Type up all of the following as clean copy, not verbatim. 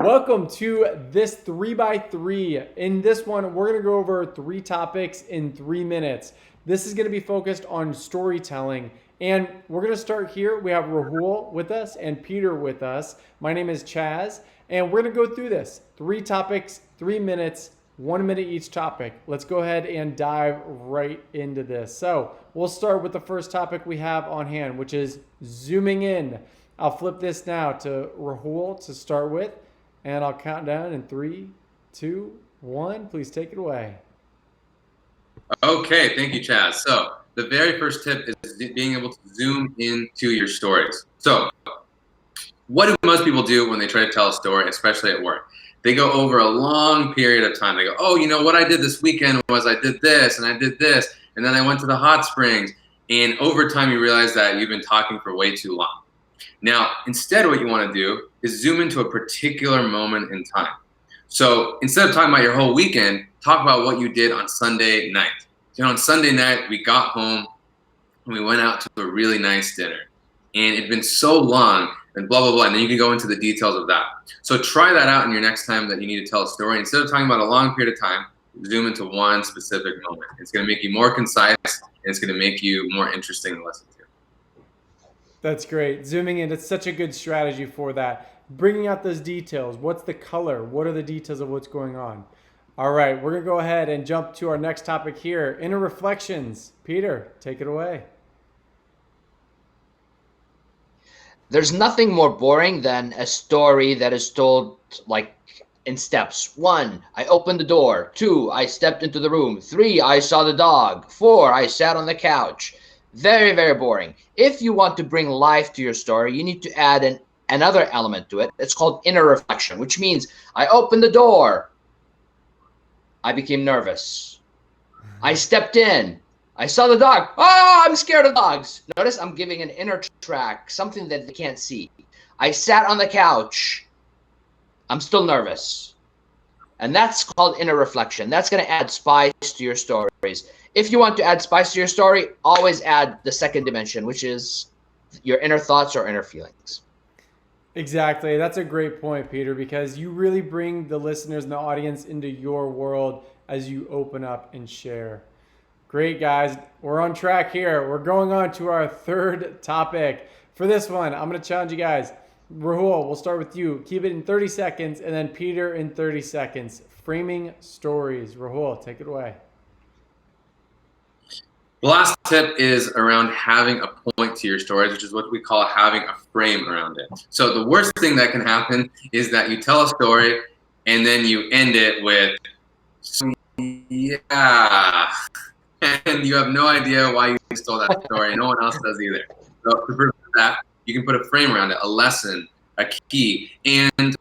Welcome to this 3x3. In this one, we're going to go over 3 topics in 3 minutes. This is going to be focused on storytelling. And we're going to start here. We have Rahul with us and Peter with us. My name is Chaz, and we're going to go through this. 3 topics, 3 minutes, 1 minute each topic. Let's go ahead and dive right into this. So we'll start with the first topic we have on hand, which is zooming in. I'll flip this now to Rahul to start with, and I'll count down in 3, 2, 1. Please take it away. Okay, thank you, Chaz. So the very first tip is being able to zoom into your stories. So what do most people do when they try to tell a story, especially at work? They go over a long period of time. They go, oh, you know, what I did this weekend was I did this and I did this, and then I went to the hot springs. And over time, you realize that you've been talking for way too long. Now, instead, what you want to do is zoom into a particular moment in time. So instead of talking about your whole weekend, talk about what you did on Sunday night. You know, on Sunday night, we got home and we went out to a really nice dinner. And it'd been so long and blah, blah, blah. And then you can go into the details of that. So try that out in your next time that you need to tell a story. Instead of talking about a long period of time, zoom into one specific moment. It's going to make you more concise, and it's going to make you more interesting to listen to. That's great. Zooming in, it's such a good strategy for that. Bringing out those details. What's the color? What are the details of what's going on? All right, we're going to go ahead and jump to our next topic here. Inner reflections. Peter, take it away. There's nothing more boring than a story that is told like in steps. 1, I opened the door. 2, I stepped into the room. 3, I saw the dog. 4, I sat on the couch. Very, very boring. If you want to bring life to your story, you need to add another element to it. It's called inner reflection, which means I opened the door. I became nervous. I stepped in. I saw the dog. Oh, I'm scared of dogs. Notice I'm giving an inner track, something that they can't see. I sat on the couch. I'm still nervous. And that's called inner reflection. That's going to add spice to your stories. If you want to add spice to your story, always add the second dimension, which is your inner thoughts or inner feelings. Exactly. That's a great point, Peter, because you really bring the listeners and the audience into your world as you open up and share. Great, guys. We're on track here. We're going on to our third topic. For this one, I'm going to challenge you guys. Rahul, we'll start with you. Keep it in 30 seconds, and then Peter in 30 seconds. Framing stories. Rahul, take it away. The last tip is around having a point to your stories, which is what we call having a frame around it. So the worst thing that can happen is that you tell a story and then you end it with, yeah, and you have no idea why you stole that story. No one else does either. So to prevent that, you can put a frame around it, a lesson, a key. And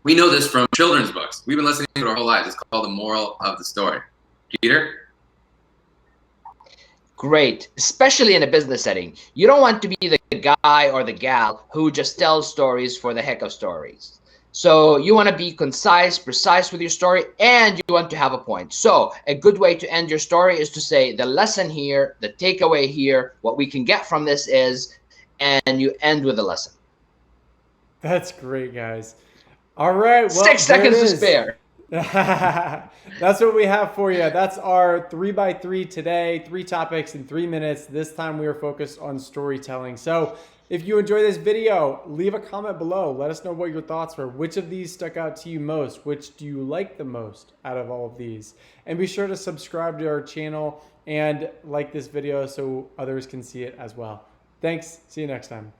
we know this from children's books. We've been listening to it our whole lives. It's called the moral of the story. Peter? Great, especially in a business setting. You don't want to be the guy or the gal who just tells stories for the heck of stories. So you want to be concise, precise with your story, and you want to have a point. So a good way to end your story is to say the lesson here, the takeaway here, what we can get from this is, and you end with a lesson. That's great, guys. All right. Well, 6 seconds to spare. That's what we have for you. That's our 3x3 today. 3 topics in 3 minutes. This time we are focused on storytelling. So if you enjoy this video, leave a comment below. Let us know what your thoughts were. Which of these stuck out to you most? Which do you like the most out of all of these? And be sure to subscribe to our channel and like this video so others can see it as well. Thanks. See you next time.